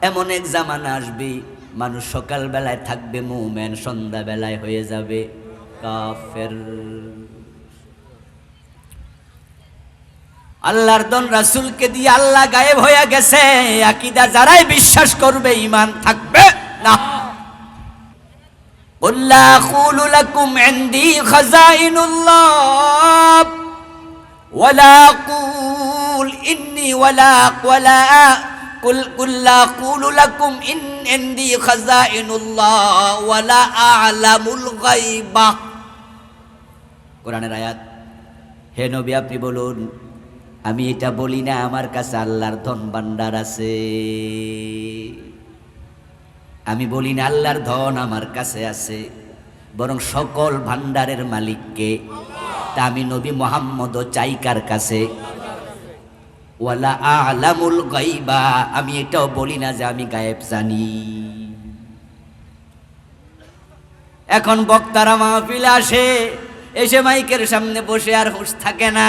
এমন এক জামানা আসবে মানুষ সকাল বেলায় থাকবে মুমিন, সন্ধ্যা বেলায় হয়ে যাবে কাফের। আল্লাহর দন রাসূলকে দিয়ে আল্লাহ গায়েব হয়ে গেছে, আকীদা যারাই বিশ্বাস করবে ঈমান থাকবে না। قل لا أقول لكم عندي خزائن الله ولا أقول إني ولا قل لا أقول لكم إن عندي خزائن الله ولا أعلم الغيب। কোরআনের আয়াত। হে নবী আপনি বলুন, আমি এটা বলি না আমার কাছে আল্লাহর ধন ভান্ডার আছে, আমি বলি না আল্লাহর ধন আমার কাছে আছে, বরং সকল ভান্ডারের মালিককে। তা আমি নবী মুহাম্মদও চাই কার কাছে? ওয়ালা আ'লামুল গায়বা, আমি এটাও বলি না যে আমি গায়েব জানি। এখন বক্তারা মাহফিলে আসে, এসে মাইকের সামনে বসে আর হুঁশ থাকে না,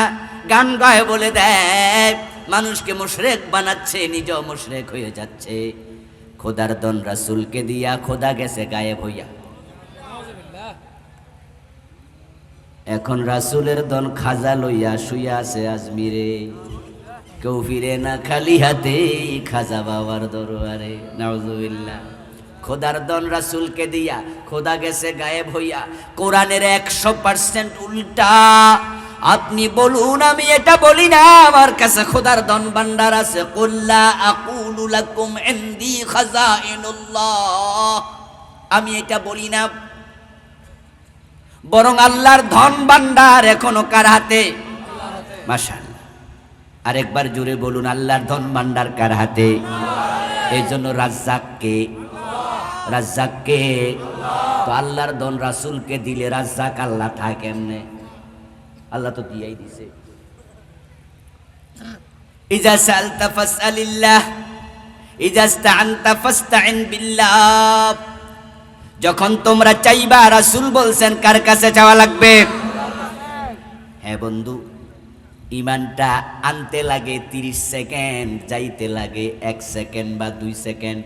গান গায়ে বলে দেয়, মানুষকে মুশরিক বানাচ্ছে, নিজেও মুশরিক হয়ে যাচ্ছে। খোদার দন রাসূলকে দিয়া খোদা গেছে গায়েব হইয়া। এখন রাসূলের দন খাজা লইয়া শুইয়া আছে আজমিরে, কেউ ফিরে না খালি হাতে খাজা বাবার দরবারে। নাউজুবিল্লাহ। খোদার দন রাসূলকে দিয়া খোদা গেছে গায়েব হইয়া। কোরআনের 100% উল্টা। আপনি বলুন, আমি এটা বলি না আমার কাছে খোদার ধন ভান্ডার আছে। কুল লা আকুলু লাকুম ইনদি খাযাইনুল্লাহ, আমি এটা বলি না, বরং আল্লাহর ধন ভান্ডার এখনো কার হাতে? মাশাআল্লাহ। আরেকবার জোরে বলুন, আল্লাহর ধন ভান্ডার কার হাতে? এই জন্য রাজ্জাককে, রাজ্জাককে তো আল্লাহর ধন রাসূলকে দিলে রাজ্জাক আল্লাহ থাকে কেমনে? আল্লাহ তো দিয়েই দিছে। ইজা সালতা ফাসআলিল্লাহ ইজা ইসতাআনতা ফাসতাইন বিল্লাহ। যখন তোমরা চাইবা, রাসূল বলছেন কার কাছে চাওয়া লাগবে? হ্যাঁ বন্ধু, ঈমানটা আনতে লাগে 30 সেকেন্ড, যাইতে লাগে 1 সেকেন্ড বা 2 সেকেন্ড।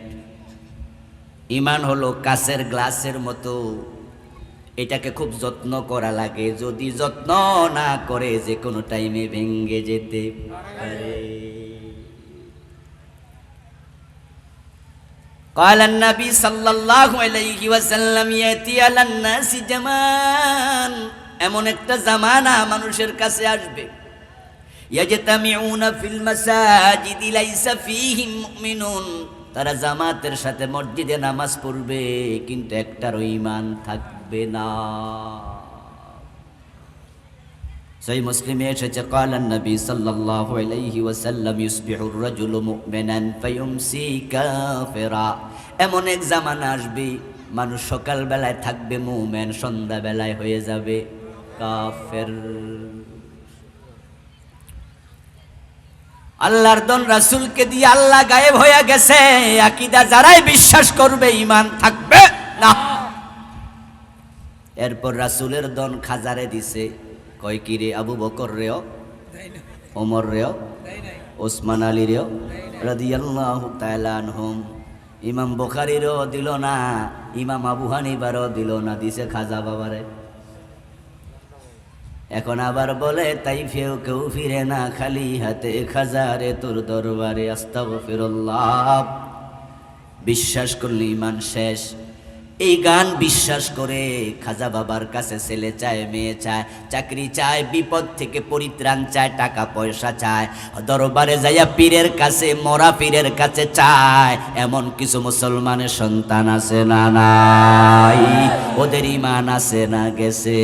ঈমান হলো কাচের গ্লাসের মতো, এটাকে খুব যত্ন করা লাগে, যদি যত্ন না করে যে কোনো টাইমে ভেঙে যেতে পারে। قال النبي صلى الله عليه وسلم يأتي على الناس زمان, এমন একটা জামানা মানুষের কাছে আসবে, يجتمعون في المساجد ليس فيهم مؤمنون, তারা জামাতের সাথে মসজিদে নামাজ পড়বে কিন্তু একটারও ঈমান থাকবে না। সহিহ মুসলিমে এসেছে, قال النبي صلى الله عليه وسلم يصبح الرجل مؤمنا فيمسي كافرا। এমন এক জামানা আসবে মানুষ সকাল বেলায় থাকবে মুমিন, সন্ধ্যা বেলায় হয়ে যাবে কাফের। আল্লাহর দন রাসূলকে দিয়ে আল্লাহ গায়েব হয়ে গেছে, আকীদা যারাই বিশ্বাস করবে ঈমান থাকবে না। এরপর রাসূলের দন খাজারে দিছে, কয় কি রে? আবু বকর রেও, ওমর রেও, ওসমান আলী রেও রাদিয়াল্লাহু তাআলা আনহুম। ইমাম বুখারীরও দিল না, ইমাম আবু হানিফারও দিল না, দিছে খাজা বাবারে। এখন আবার বলে তাই কেউ ফিরে না খালি হাতে খাজারে তোর দরবারে। আস্তাগফিরুল্লাহ। বিশ্বাস করলে ঈমান শেষ। এই গান বিশ্বাস করে খাজা বাবার কাছে ছেলে চায়, মেয়ে চায়, চাকরি চায়, বিপদ থেকে পরিত্রাণ চায়, টাকা পয়সা চায়, দরবারে যাইয়া পীরের কাছে, মরা পীরের কাছে চায়। এমন কিছু মুসলমানের সন্তান আছে না নাই? ওদের ঈমান আছে না গেছে?